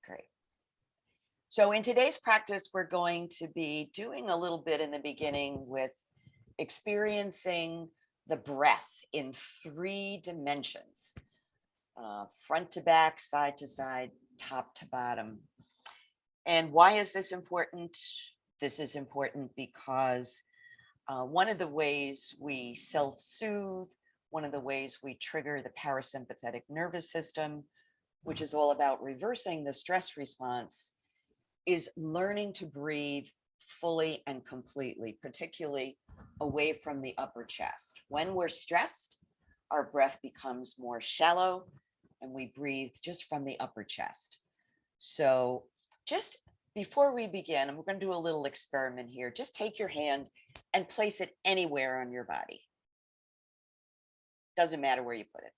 Great. So in today's practice, we're going to be doing a little bit in the beginning with experiencing the breath in 3 dimensions, front to back, side to side, top to bottom. And why is this important? This is important because one of the ways we self-soothe, one of the ways we trigger the parasympathetic nervous system, which is all about reversing the stress response, is learning to breathe fully and completely, particularly away from the upper chest. When we're stressed, our breath becomes more shallow and we breathe just from the upper chest. So just before we begin, and we're going to do a little experiment here, just take your hand and place it anywhere on your body. Doesn't matter where you put it.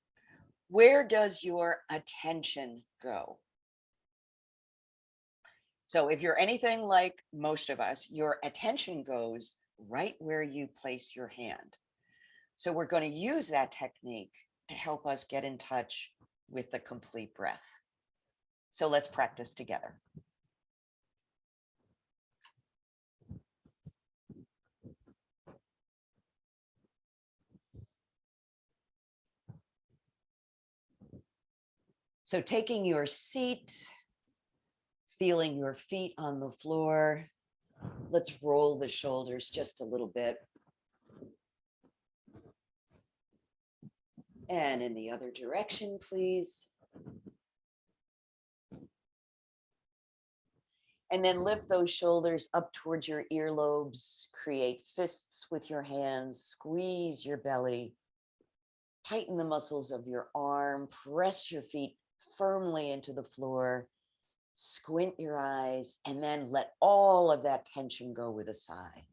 Where does your attention go? So if you're anything like most of us, your attention goes right where you place your hand. So we're going to use that technique to help us get in touch with the complete breath. So let's practice together. So taking your seat, feeling your feet on the floor, let's roll the shoulders just a little bit. And in the other direction, please. And then lift those shoulders up towards your earlobes, create fists with your hands, squeeze your belly, tighten the muscles of your arm, press your feet firmly into the floor, squint your eyes, and then let all of that tension go with a sigh.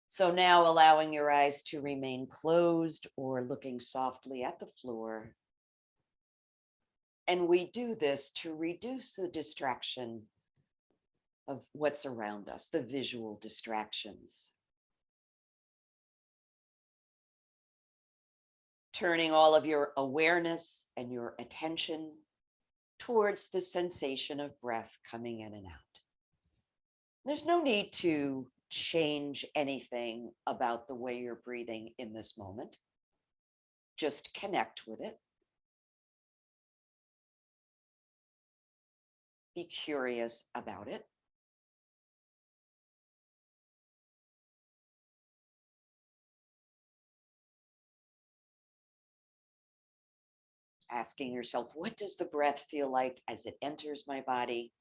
So now allowing your eyes to remain closed or looking softly at the floor. And we do this to reduce the distraction of what's around us, the visual distractions. Turning all of your awareness and your attention towards the sensation of breath coming in and out. There's no need to change anything about the way you're breathing in this moment. Just connect with it. Be curious about it. Asking yourself, what does the breath feel like as it enters my body?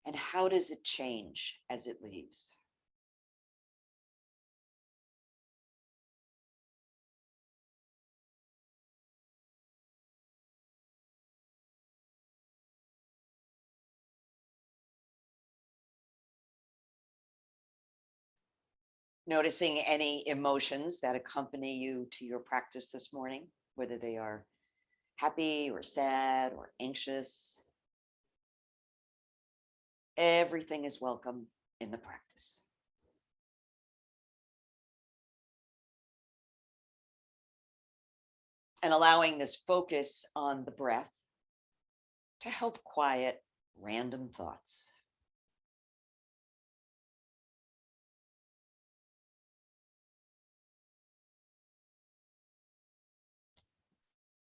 And how does it change as it leaves? Noticing any emotions that accompany you to your practice this morning, whether they are happy or sad or anxious. Everything is welcome in the practice. And allowing this focus on the breath to help quiet random thoughts.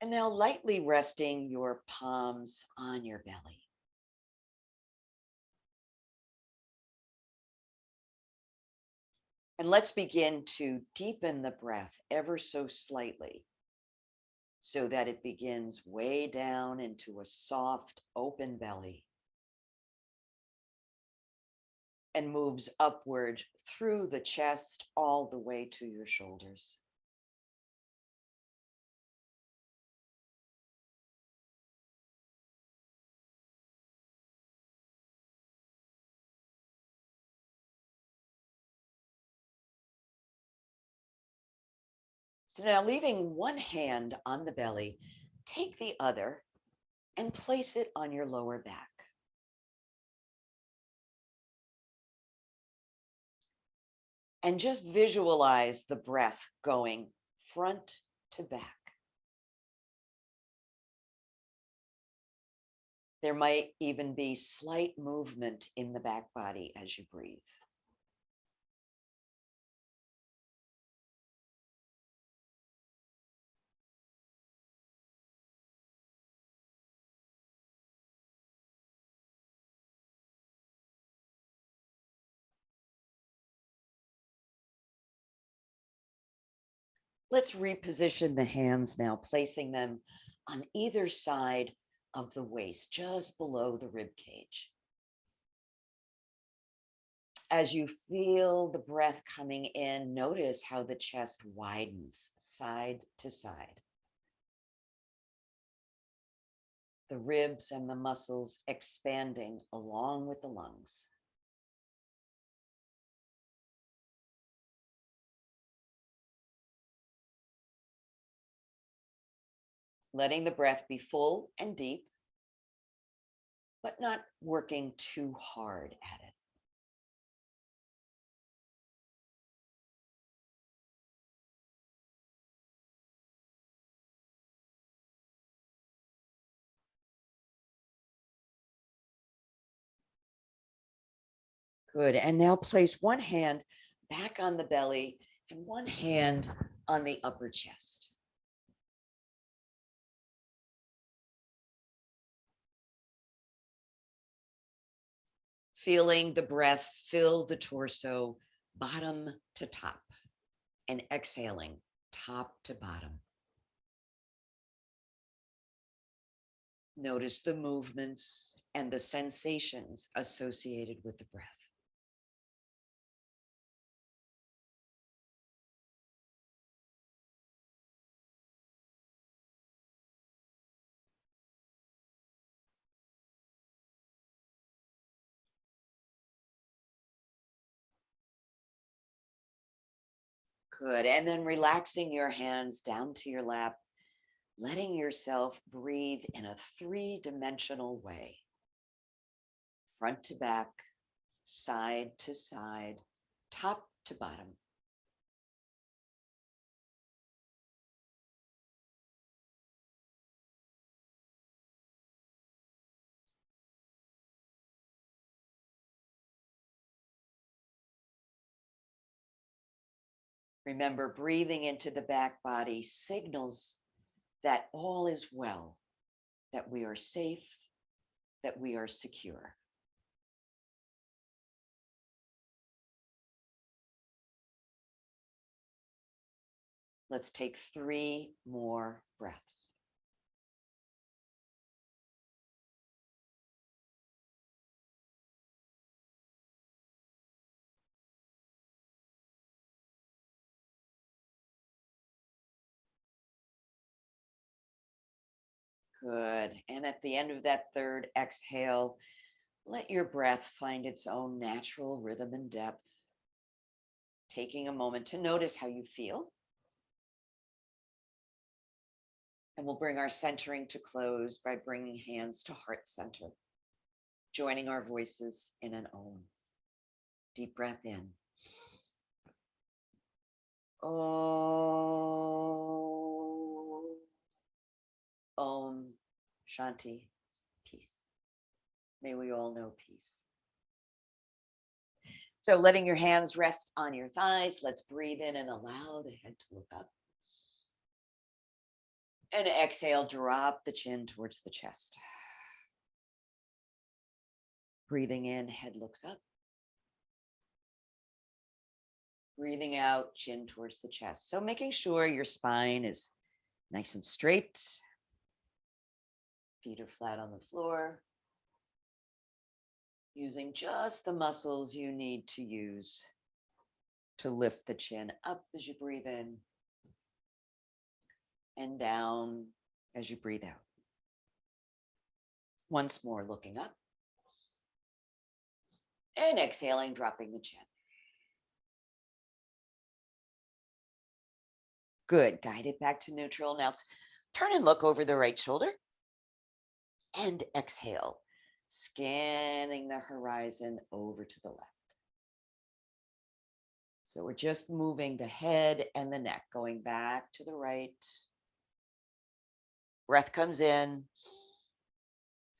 And now lightly resting your palms on your belly. And let's begin to deepen the breath ever so slightly so that it begins way down into a soft, open belly and moves upward through the chest all the way to your shoulders. So now leaving one hand on the belly, take the other and place it on your lower back. And just visualize the breath going front to back. There might even be slight movement in the back body as you breathe. Let's reposition the hands now, placing them on either side of the waist, just below the rib cage. As you feel the breath coming in, notice how the chest widens side to side. The ribs and the muscles expanding along with the lungs. Letting the breath be full and deep, but not working too hard at it. Good. And now place one hand back on the belly and one hand on the upper chest. Feeling the breath fill the torso, bottom to top, and exhaling top to bottom. Notice the movements and the sensations associated with the breath. Good. And then relaxing your hands down to your lap, letting yourself breathe in a three-dimensional way. Front to back, side to side, top to bottom. Remember, breathing into the back body signals that all is well, that we are safe, that we are secure. Let's take 3 more breaths. Good. And at the end of that third exhale, let your breath find its own natural rhythm and depth. Taking a moment to notice how you feel. And we'll bring our centering to close by bringing hands to heart center, joining our voices in an Om. Deep breath in. Om. Om. Shanti. Peace. May we all know peace. So letting your hands rest on your thighs, let's breathe in and allow the head to look up. And exhale, drop the chin towards the chest. Breathing in, head looks up. Breathing out, chin towards the chest. So making sure your spine is nice and straight. Feet are flat on the floor. Using just the muscles you need to use to lift the chin up as you breathe in and down as you breathe out. Once more, looking up and exhaling, dropping the chin. Good. Guide it back to neutral. Now let's turn and look over the right shoulder and exhale, scanning the horizon over to the left. So we're just moving the head and the neck, going back to the right. Breath comes in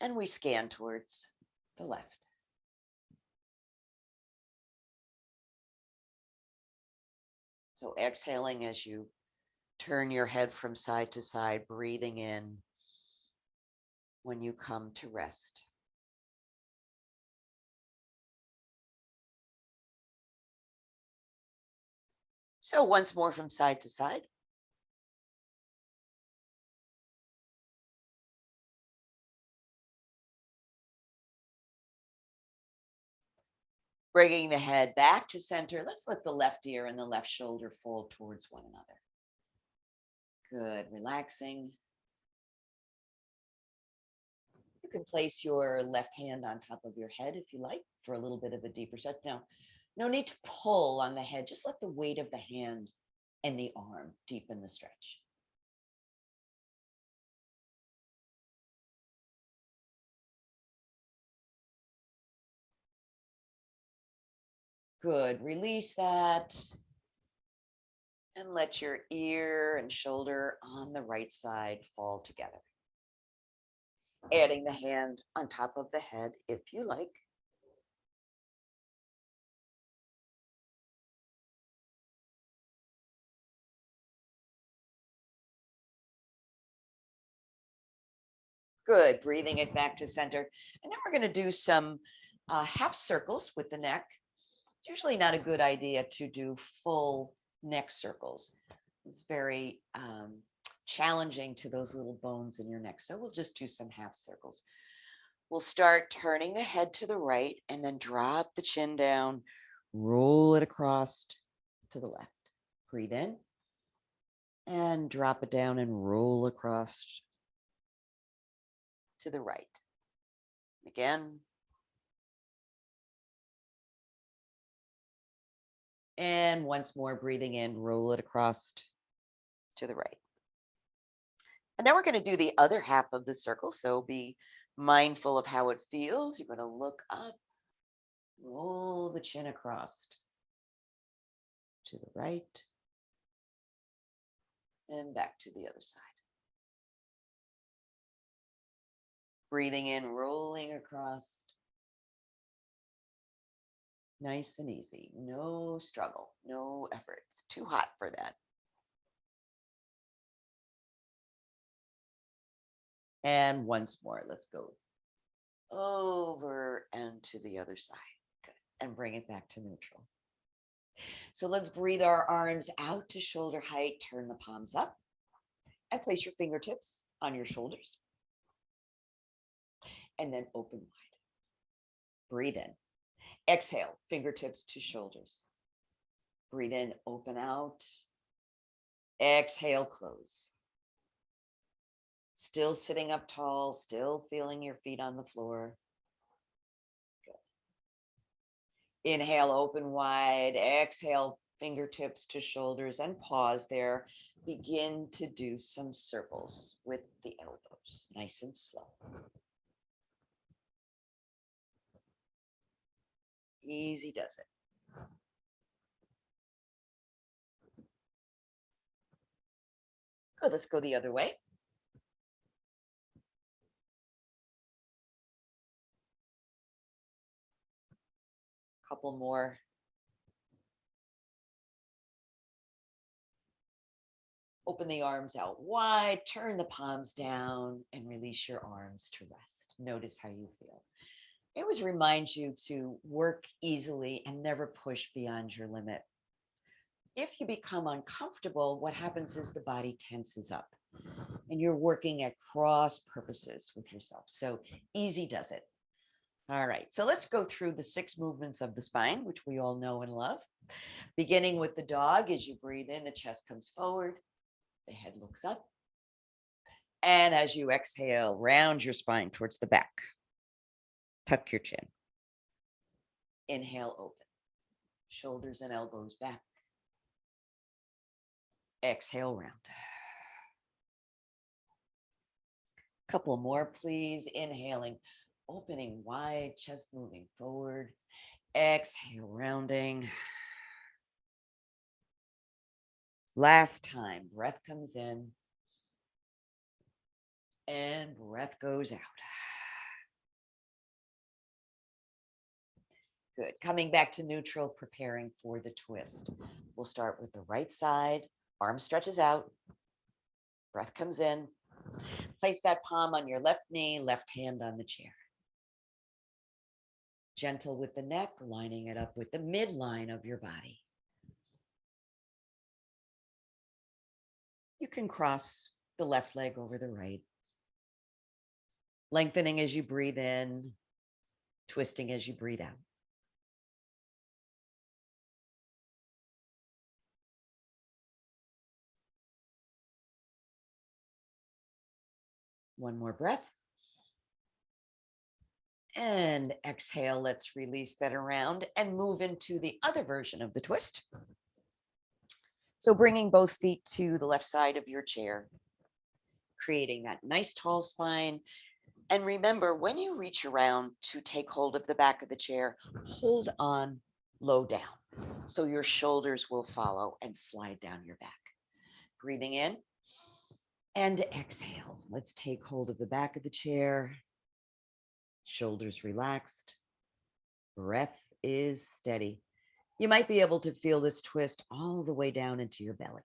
And we scan towards the left. So exhaling as you turn your head from side to side, breathing in when you come to rest. So once more from side to side. Bringing the head back to center. Let's let the left ear and the left shoulder fold towards one another. Good, relaxing. You can place your left hand on top of your head if you like for a little bit of a deeper stretch. Now, no need to pull on the head. Just let the weight of the hand and the arm deepen the stretch. Good. Release that. And let your ear and shoulder on the right side fall together. Adding the hand on top of the head if you like. Good. Breathing it back to center. And then we're going to do some half circles with the neck. It's usually not a good idea to do full neck circles. It's very challenging to those little bones in your neck. So we'll just do some half circles. We'll start turning the head to the right and then drop the chin down, roll it across to the left. Breathe in and drop it down and roll across to the right. Again. And once more, breathing in, roll it across to the right. And now we're going to do the other half of the circle. So be mindful of how it feels. You're going to look up, roll the chin across to the right, and back to the other side. Breathing in, rolling across. Nice and easy. No struggle, no effort. It's too hot for that. And once more, let's go over and to the other side. Good. And bring it back to neutral. So let's breathe our arms out to shoulder height. Turn the palms up and place your fingertips on your shoulders. And then open wide. Breathe in. Exhale, fingertips to shoulders. Breathe in, open out. Exhale, close. Still sitting up tall, still feeling your feet on the floor. Good. Inhale, open wide. Exhale, fingertips to shoulders and pause there. Begin to do some circles with the elbows, nice and slow. Easy does it. Good, let's go the other way. Couple more. Open the arms out wide, turn the palms down, and release your arms to rest. Notice how you feel. It always reminds you to work easily and never push beyond your limit. If you become uncomfortable, what happens is the body tenses up and you're working at cross purposes with yourself. So easy does it. All right, so let's go through the 6 movements of the spine, which we all know and love. Beginning with the dog, as you breathe in, the chest comes forward, the head looks up. And as you exhale, round your spine towards the back. Tuck your chin. Inhale, open. Shoulders and elbows back. Exhale, round. Couple more, please. Inhaling, opening wide, chest moving forward. Exhale, rounding. Last time, breath comes in and breath goes out. Good. Coming back to neutral, preparing for the twist. We'll start with the right side. Arm stretches out. Breath comes in. Place that palm on your left knee, left hand on the chair. Gentle with the neck, lining it up with the midline of your body. You can cross the left leg over the right, lengthening as you breathe in, twisting as you breathe out. One more breath. And exhale, let's release that around and move into the other version of the twist. So bringing both feet to the left side of your chair, creating that nice tall spine. And remember, when you reach around to take hold of the back of the chair, hold on low down. So your shoulders will follow and slide down your back. Breathing in and exhale. Let's take hold of the back of the chair. Shoulders relaxed. Breath is steady. You might be able to feel this twist all the way down into your belly.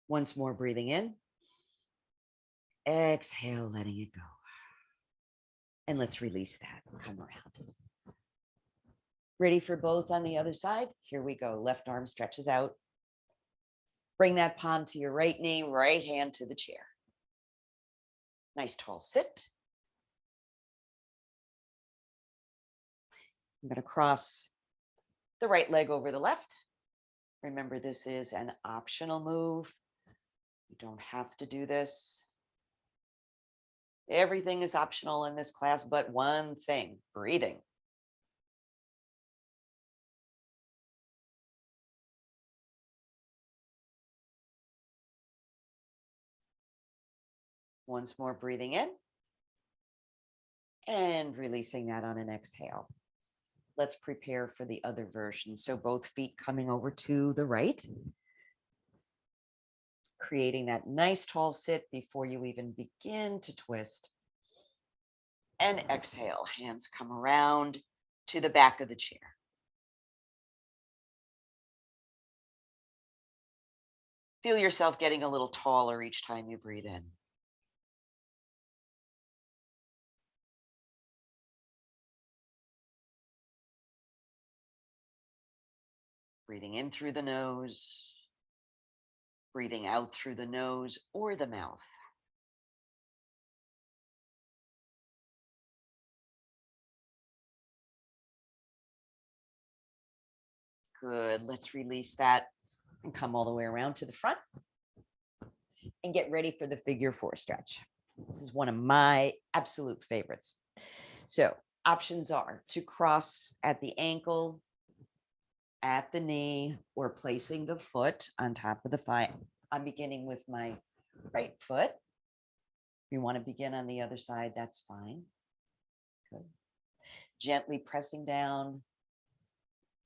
Once more, breathing in. Exhale, letting it go. And let's release that. Come around. Ready for both on the other side? Here we go. Left arm stretches out. Bring that palm to your right knee, right hand to the chair. Nice tall sit. I'm going to cross the right leg over the left. Remember, this is an optional move. You don't have to do this. Everything is optional in this class, but one thing, breathing. Once more, breathing in and releasing that on an exhale. Let's prepare for the other version. So both feet coming over to the right, creating that nice tall sit before you even begin to twist. And exhale, hands come around to the back of the chair. Feel yourself getting a little taller each time you breathe in. Breathing in through the nose, breathing out through the nose or the mouth. Good. Let's release that and come all the way around to the front and get ready for the figure four stretch. This is one of my absolute favorites. So options are to cross at the ankle, at the knee, or placing the foot on top of the thigh. I'm beginning with my right foot. If you want to begin on the other side, that's fine. Good. Gently pressing down,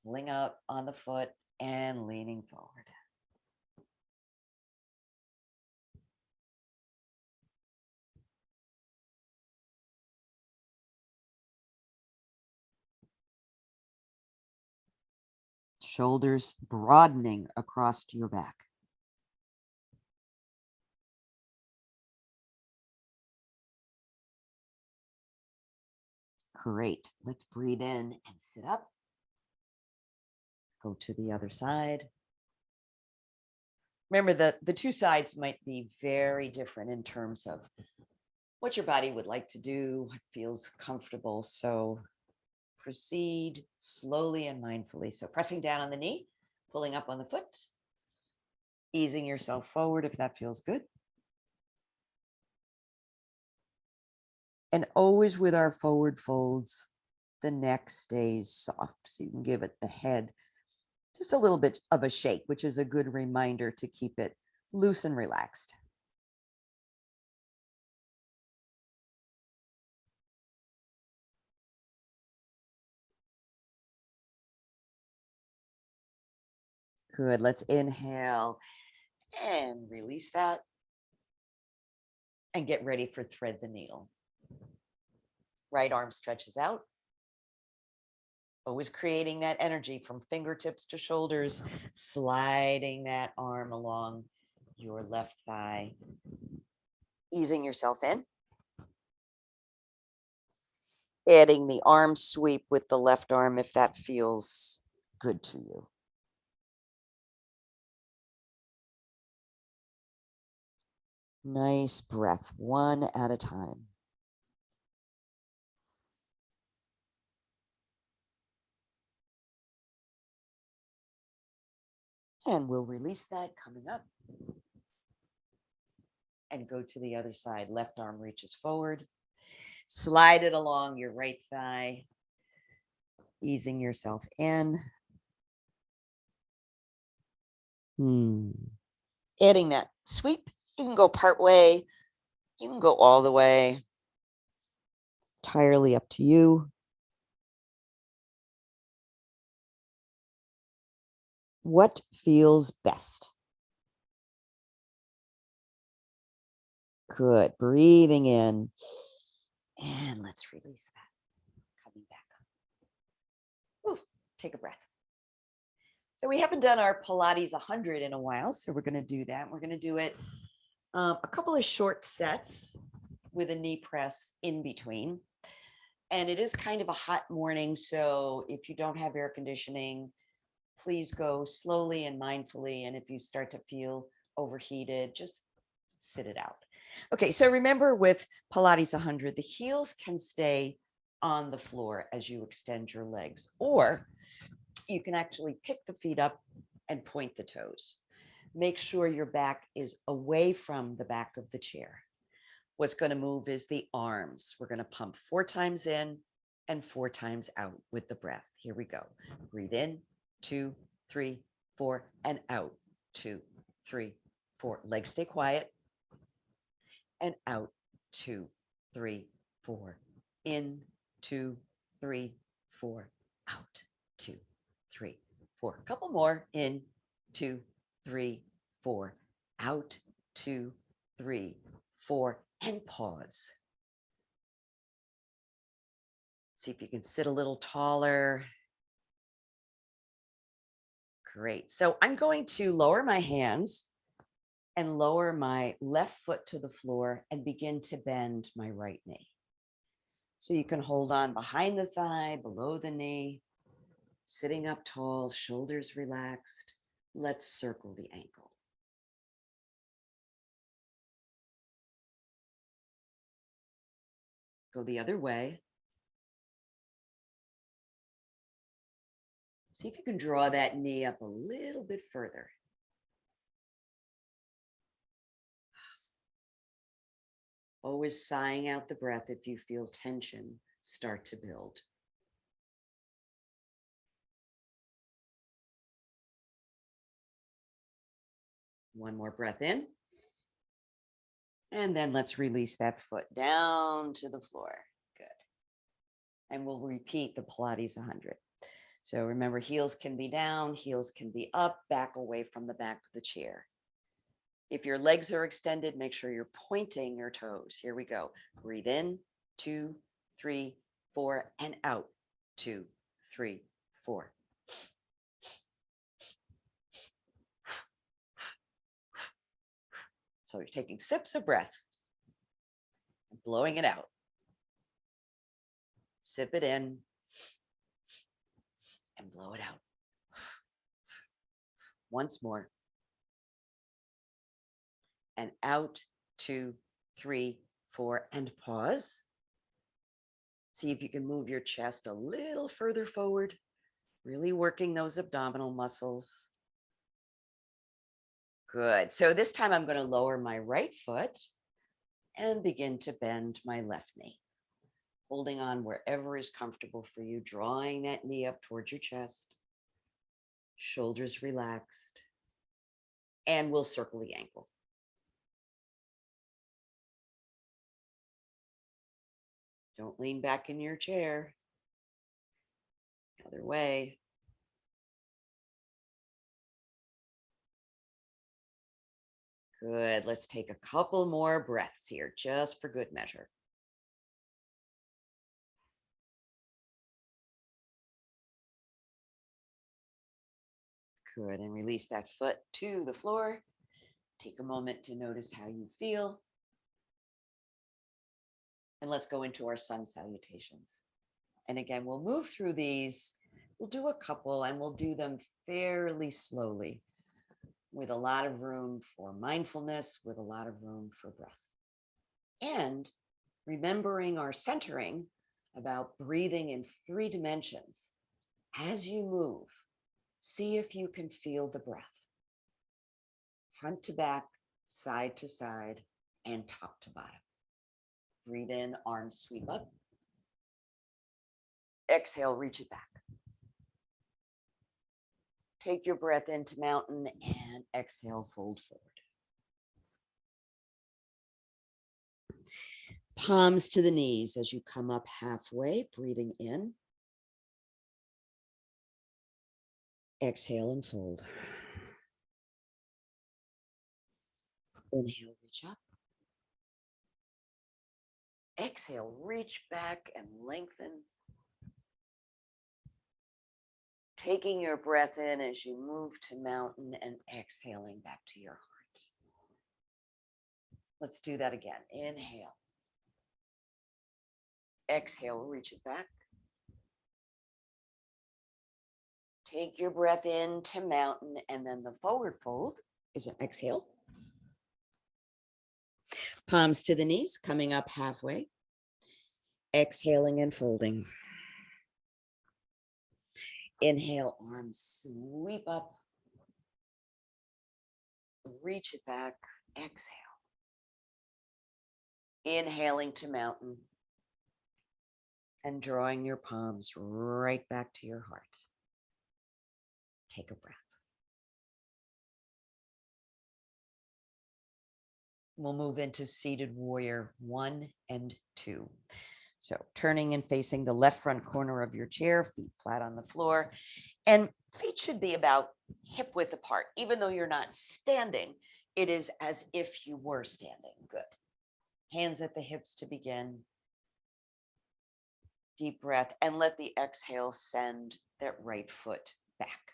pulling up on the foot and leaning forward. Shoulders broadening across your back. Great. Let's breathe in and sit up. Go to the other side. Remember that the two sides might be very different in terms of what your body would like to do, what feels comfortable. So proceed slowly and mindfully. So pressing down on the knee, pulling up on the foot, easing yourself forward if that feels good. And always with our forward folds, the neck stays soft. So you can give it the head just a little bit of a shake, which is a good reminder to keep it loose and relaxed. Good. Let's inhale and release that. And get ready for thread the needle. Right arm stretches out. Always creating that energy from fingertips to shoulders, sliding that arm along your left thigh, easing yourself in. Adding the arm sweep with the left arm if that feels good to you. Nice breath, one at a time. And we'll release that coming up. And go to the other side. Left arm reaches forward. Slide it along your right thigh, easing yourself in. Adding that sweep. You can go part way. You can go all the way. It's entirely up to you. What feels best? Good. Breathing in. And let's release that. Coming back up. Ooh, take a breath. So we haven't done our Pilates 100 in a while, so we're going to do that. We're going to do it a couple of short sets with a knee press in between. And it is kind of a hot morning, so if you don't have air conditioning, please go slowly and mindfully. And if you start to feel overheated, just sit it out. Okay, so remember with Pilates 100, the heels can stay on the floor as you extend your legs, or you can actually pick the feet up and point the toes. Make sure your back is away from the back of the chair. What's going to move is the arms. We're going to pump 4 times in and 4 times out with the breath. Here we go. Breathe in, 2, 3, 4, and out, 2, 3, 4. Legs stay quiet. And out, 2, 3, 4. In, 2, 3, 4. Out, 2, 3, 4. A couple more. In, 2, 3, 4. Out, 2, 3, 4. And pause. See if you can sit a little taller. Great. So I'm going to lower my hands and lower my left foot to the floor and begin to bend my right knee. So you can hold on behind the thigh, below the knee, sitting up tall, shoulders relaxed. Let's circle the ankle. Go the other way. See if you can draw that knee up a little bit further. Always sighing out the breath if you feel tension start to build. One more breath in. And then let's release that foot down to the floor. Good. And we'll repeat the Pilates 100. So remember, heels can be down, heels can be up, back away from the back of the chair. If your legs are extended, make sure you're pointing your toes. Here we go. Breathe in, 2, 3, 4, and out, 2, 3, 4. So you're taking sips of breath and blowing it out. Sip it in and blow it out. Once more. And out, 2, 3, 4, and pause. See if you can move your chest a little further forward, really working those abdominal muscles. Good. So this time I'm going to lower my right foot and begin to bend my left knee. Holding on wherever is comfortable for you, drawing that knee up towards your chest, shoulders relaxed, and we'll circle the ankle. Don't lean back in your chair. Other way. Good. Let's take a couple more breaths here, just for good measure. Good. And release that foot to the floor. Take a moment to notice how you feel. And let's go into our sun salutations. And again, we'll move through these. We'll do a couple and we'll do them fairly slowly with a lot of room for mindfulness, with a lot of room for breath. And remembering our centering about breathing in 3 dimensions. As you move, see if you can feel the breath. Front to back, side to side, and top to bottom. Breathe in, arms sweep up. Exhale, reach it back. Take your breath into mountain and exhale, fold forward. Palms to the knees as you come up halfway, breathing in. Exhale and fold. Inhale, reach up. Exhale, reach back and lengthen. Taking your breath in as you move to mountain and exhaling back to your heart. Let's do that again. Inhale. Exhale, reach it back. Take your breath in to mountain, and then the forward fold is an exhale. Palms to the knees, coming up halfway. Exhaling and folding. Inhale, arms sweep up. Reach it back. Exhale. Inhaling to mountain. And drawing your palms right back to your heart. Take a breath. We'll move into seated warrior 1 and 2. So turning and facing the left front corner of your chair, feet flat on the floor, and feet should be about hip width apart. Even though you're not standing, it is as if you were standing. Good. Hands at the hips to begin. Deep breath, and let the exhale send that right foot back.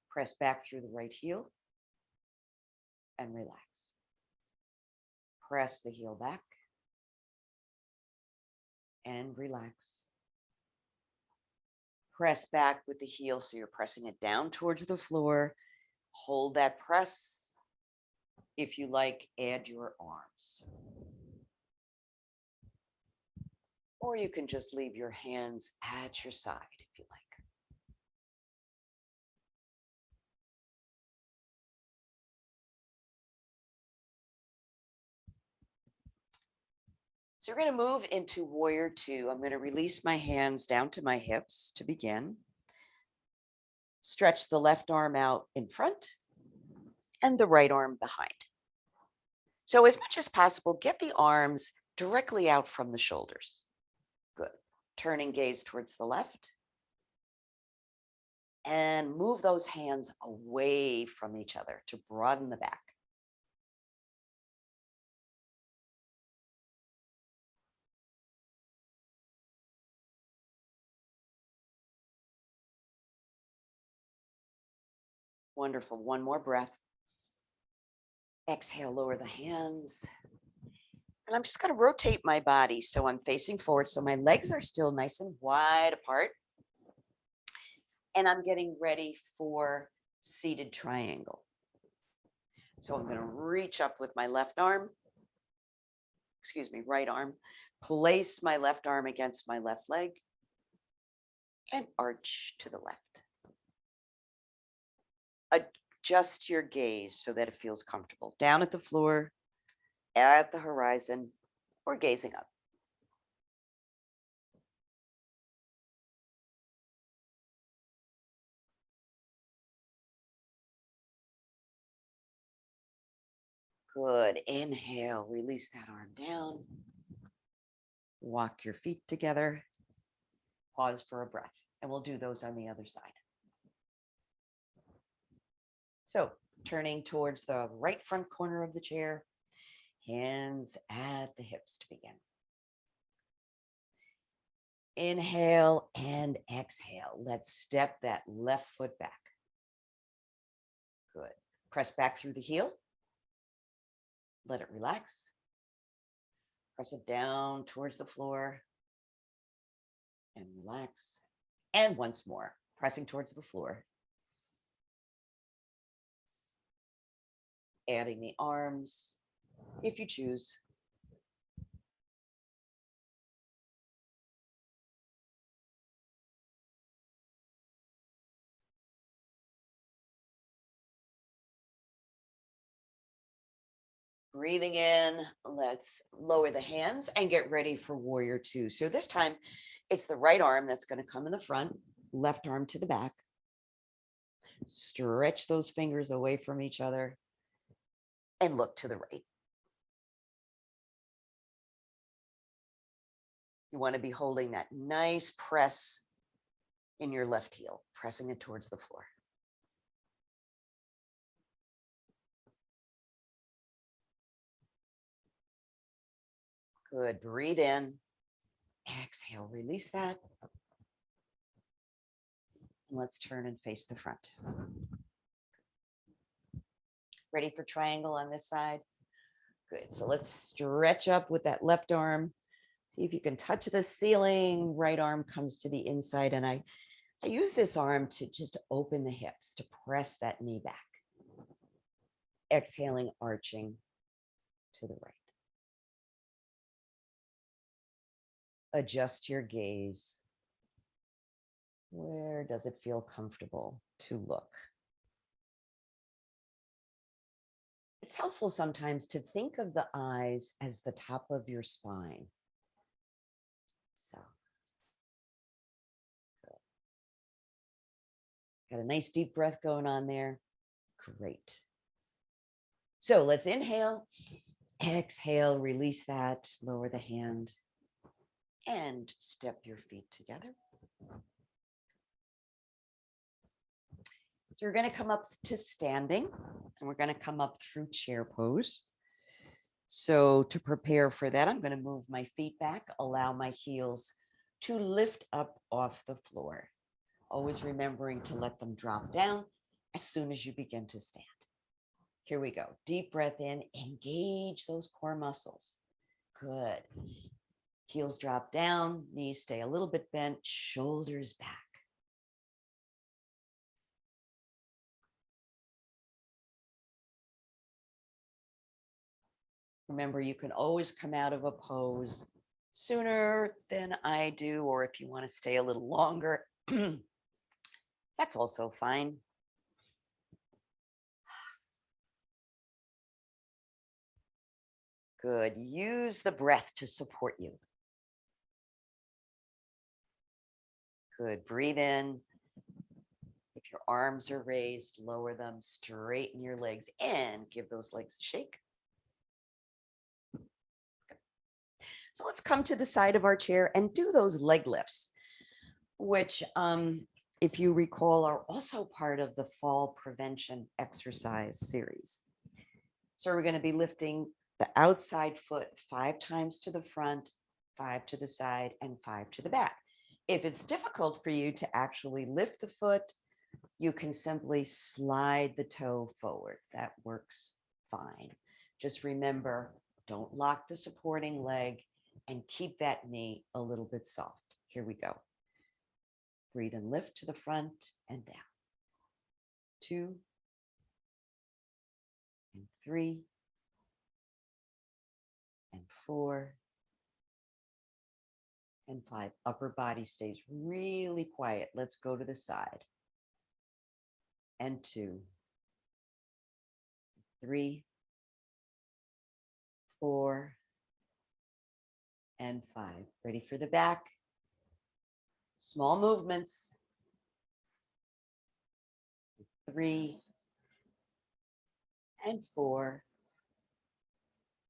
Press back through the right heel and relax. Press the heel back and relax. Press back with the heel so you're pressing it down towards the floor. Hold that press. If you like, add your arms. Or you can just leave your hands at your side if you like. So we're going to move into warrior 2. I'm going to release my hands down to my hips to begin. Stretch the left arm out in front and the right arm behind. So as much as possible, get the arms directly out from the shoulders. Good. Turning gaze towards the left. And move those hands away from each other to broaden the back. Wonderful. One more breath. Exhale, lower the hands. And I'm just going to rotate my body so I'm facing forward. So my legs are still nice and wide apart. And I'm getting ready for seated triangle. So I'm going to reach up with my right arm. Place my left arm against my left leg and arch to the left. Adjust your gaze so that it feels comfortable. Down at the floor, at the horizon, or gazing up. Good. Inhale, release that arm down. Walk your feet together. Pause for a breath, and we'll do those on the other side. So turning towards the right front corner of the chair, hands at the hips to begin. Inhale and exhale. Let's step that left foot back. Good. Press back through the heel. Let it relax. Press it down towards the floor and relax. And once more, pressing towards the floor. Adding the arms if you choose. Breathing in, let's lower the hands and get ready for warrior two. So this time it's the right arm that's going to come in the front, left arm to the back. Stretch those fingers away from each other and look to the right. You want to be holding that nice press in your left heel, pressing it towards the floor. Good. Breathe in. Exhale. Release that. And let's turn and face the front. Ready for triangle on this side? Good. So let's stretch up with that left arm. See if you can touch the ceiling. Right arm comes to the inside. And I use this arm to just open the hips, to press that knee back. Exhaling, arching to the right. Adjust your gaze. Where does it feel comfortable to look? It's helpful sometimes to think of the eyes as the top of your spine. So, good. Got a nice deep breath going on there. Great. So let's inhale, exhale, release that, lower the hand, and step your feet together. So we're going to come up to standing, and we're going to come up through chair pose. So to prepare for that, I'm going to move my feet back, allow my heels to lift up off the floor. Always remembering to let them drop down as soon as you begin to stand. Here we go. Deep breath in, engage those core muscles. Good. Heels drop down, knees stay a little bit bent, shoulders back. Remember, you can always come out of a pose sooner than I do, or if you want to stay a little longer, that's also fine. Good. Use the breath to support you. Good. Breathe in. If your arms are raised, lower them, straighten your legs, and give those legs a shake. So let's come to the side of our chair and do those leg lifts, which, if you recall, are also part of the fall prevention exercise series. So we're going to be lifting the outside foot 5 times to the front, 5 to the side, and 5 to the back. If it's difficult for you to actually lift the foot, you can simply slide the toe forward. That works fine. Just remember, don't lock the supporting leg and keep that knee a little bit soft. Here we go. Breathe and lift to the front and down. 2 and 3 and 4 and 5. Upper body stays really quiet. Let's go to the side. And 2, 3, 4, and 5. Ready for the back? Small movements. 3 and 4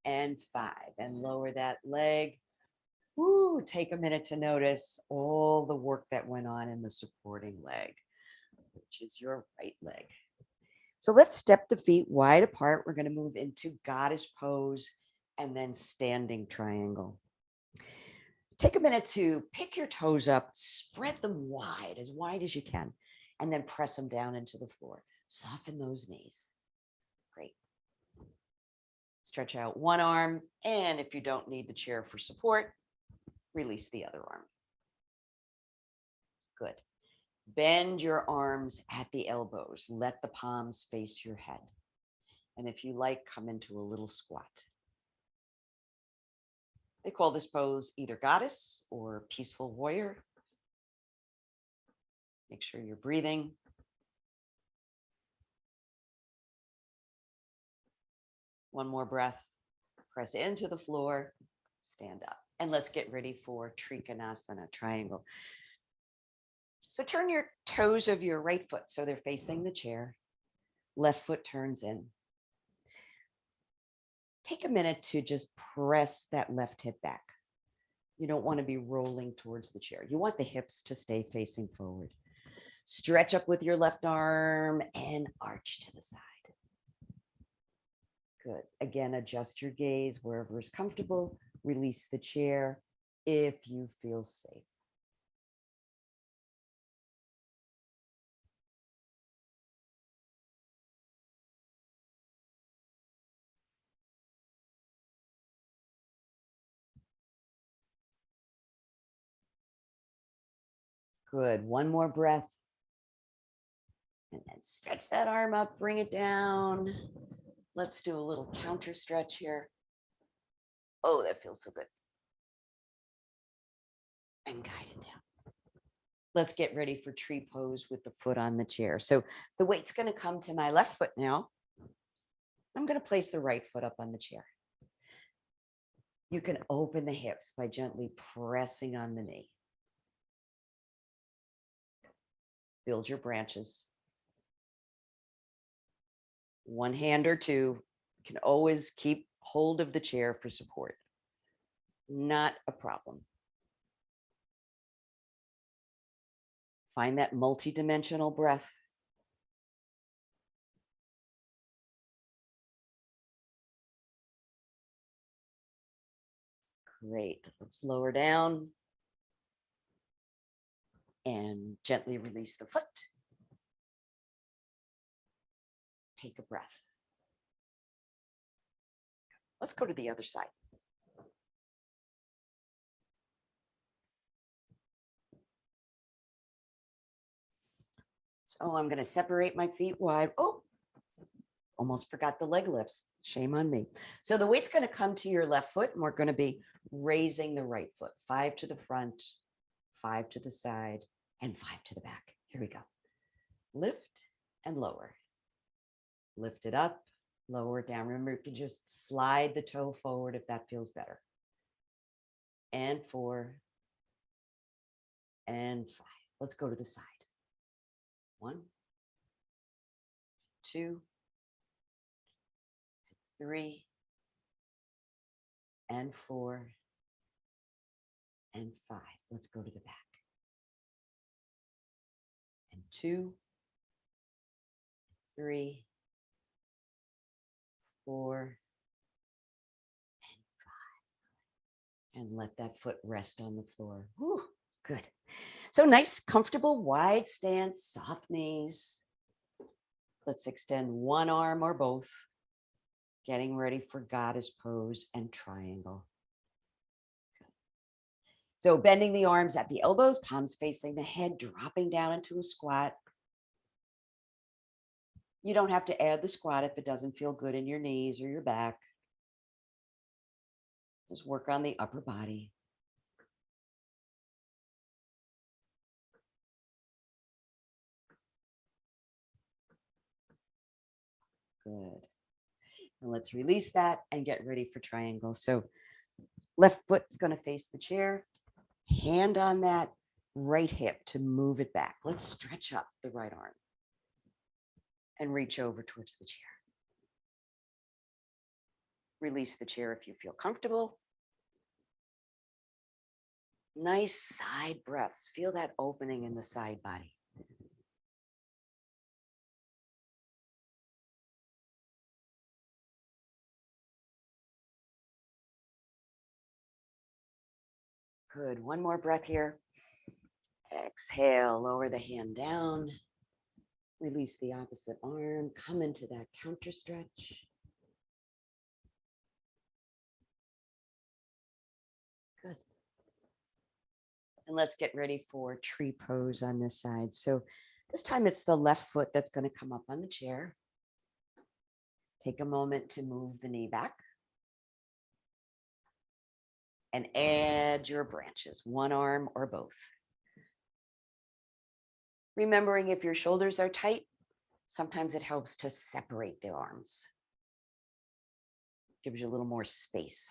and 5. And lower that leg. Woo, take a minute to notice all the work that went on in the supporting leg, which is your right leg. So let's step the feet wide apart. We're going to move into goddess pose and then standing triangle. Take a minute to pick your toes up, spread them wide as you can, and then press them down into the floor. Soften those knees. Great. Stretch out one arm, and if you don't need the chair for support, release the other arm. Good. Bend your arms at the elbows. Let the palms face your head. And if you like, come into a little squat. They call this pose either goddess or peaceful warrior. Make sure you're breathing. One more breath. Press into the floor. Stand up. And let's get ready for Trikanasana Triangle. So turn your toes of your right foot so they're facing the chair. Left foot turns in. Take a minute to just press that left hip back. You don't want to be rolling towards the chair. You want the hips to stay facing forward. Stretch up with your left arm and arch to the side. Good. Again, adjust your gaze wherever is comfortable. Release the chair if you feel safe. Good. One more breath. And then stretch that arm up, bring it down. Let's do a little counter stretch here. Oh, that feels so good. And guide it down. Let's get ready for tree pose with the foot on the chair. So the weight's going to come to my left foot now. I'm going to place the right foot up on the chair. You can open the hips by gently pressing on the knee. Build your branches. One hand or two. You can always keep hold of the chair for support. Not a problem. Find that multidimensional breath. Great. Let's lower down and gently release the foot. Take a breath. Let's go to the other side. So I'm going to separate my feet wide. Oh, almost forgot the leg lifts. Shame on me. So the weight's going to come to your left foot, and we're going to be raising the right foot. 5 to the front, 5 to the side, and 5 to the back. Here we go. Lift and lower. Lift it up, lower it down. Remember, you can just slide the toe forward if that feels better. And 4 and 5. Let's go to the side. 1, 2, 3, and 4, and 5. Let's go to the back. And 2, 3, 4, and 5. And let that foot rest on the floor. Whew, good. So nice, comfortable, wide stance, soft knees. Let's extend one arm or both. Getting ready for goddess pose and triangle. So bending the arms at the elbows, palms facing the head, dropping down into a squat. You don't have to add the squat if it doesn't feel good in your knees or your back. Just work on the upper body. Good. And let's release that and get ready for triangle. So left foot is going to face the chair. Hand on that right hip to move it back. Let's stretch up the right arm and reach over towards the chair. Release the chair if you feel comfortable. Nice side breaths. Feel that opening in the side body. Good. One more breath here. Exhale, lower the hand down. Release the opposite arm. Come into that counter stretch. Good. And let's get ready for tree pose on this side. So this time it's the left foot that's going to come up on the chair. Take a moment to move the knee back. And add your branches, one arm or both. Remembering if your shoulders are tight, sometimes it helps to separate the arms. Gives you a little more space.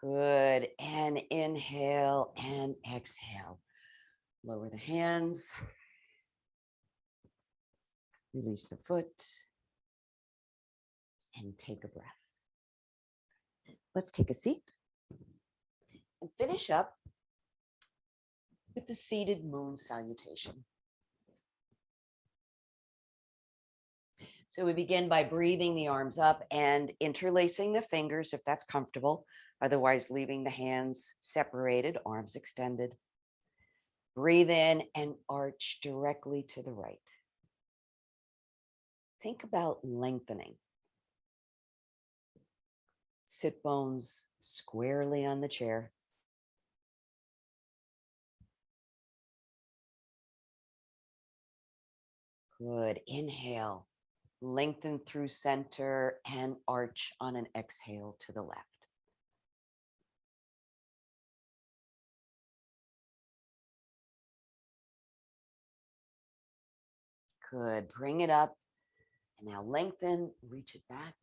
Good. And inhale and exhale. Lower the hands. Release the foot. And take a breath. Let's take a seat. And finish up with the seated moon salutation. So we begin by breathing the arms up and interlacing the fingers if that's comfortable. Otherwise, leaving the hands separated, arms extended. Breathe in and arch directly to the right. Think about lengthening. Sit bones squarely on the chair. Good. Inhale. Lengthen through center and arch on an exhale to the left. Good. Bring it up. And now lengthen, reach it back.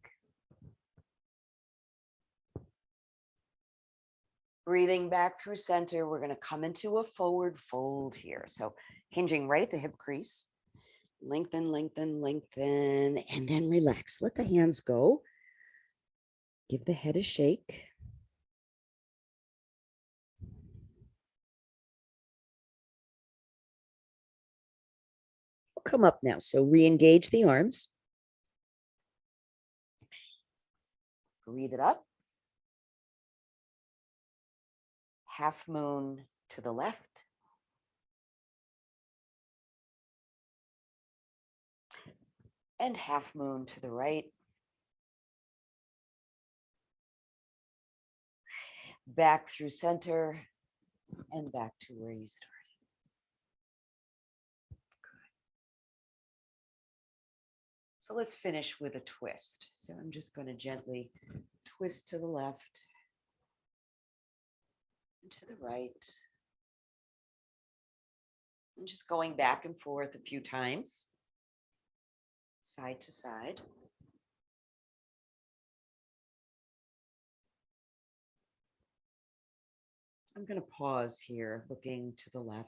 Breathing back through center, we're going to come into a forward fold here. So hinging right at the hip crease. Lengthen, lengthen, lengthen, and then relax. Let the hands go. Give the head a shake. Come up now. So re-engage the arms. Breathe it up. Half moon to the left. And half moon to the right. Back through center and back to where you started. Good. So let's finish with a twist. So I'm just going to gently twist to the left and to the right. And just going back and forth a few times, side to side. I'm going to pause here, looking to the left,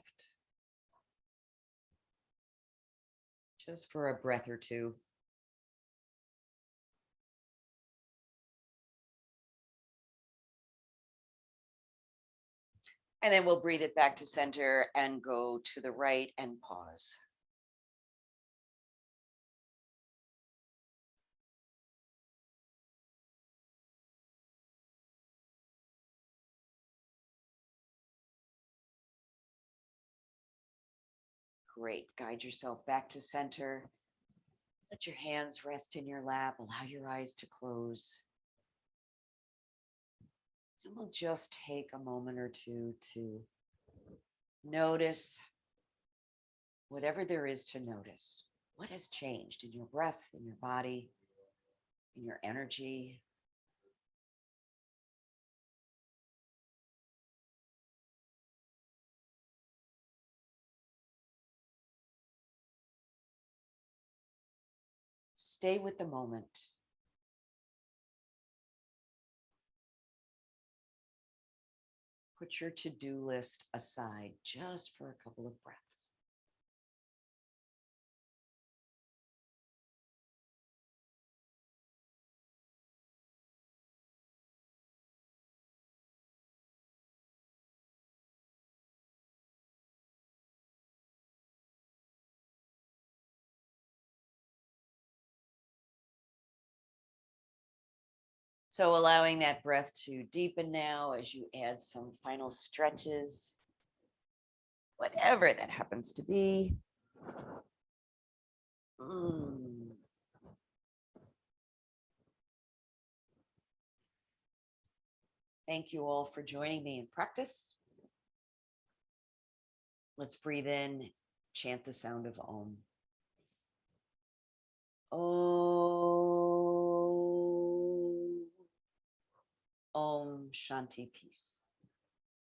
just for a breath or two. And then we'll breathe it back to center and go to the right and pause. Great. Guide yourself back to center. Let your hands rest in your lap. Allow your eyes to close. And we'll just take a moment or two to notice whatever there is to notice. What has changed in your breath, in your body, in your energy? Stay with the moment. Put your to-do list aside just for a couple of breaths. So allowing that breath to deepen now as you add some final stretches, whatever that happens to be. Thank you all for joining me in practice. Let's breathe in, chant the sound of Om. Om. Om Shanti peace.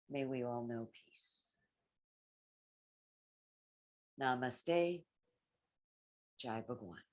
May we all know peace. Namaste. Jai Bhagwan.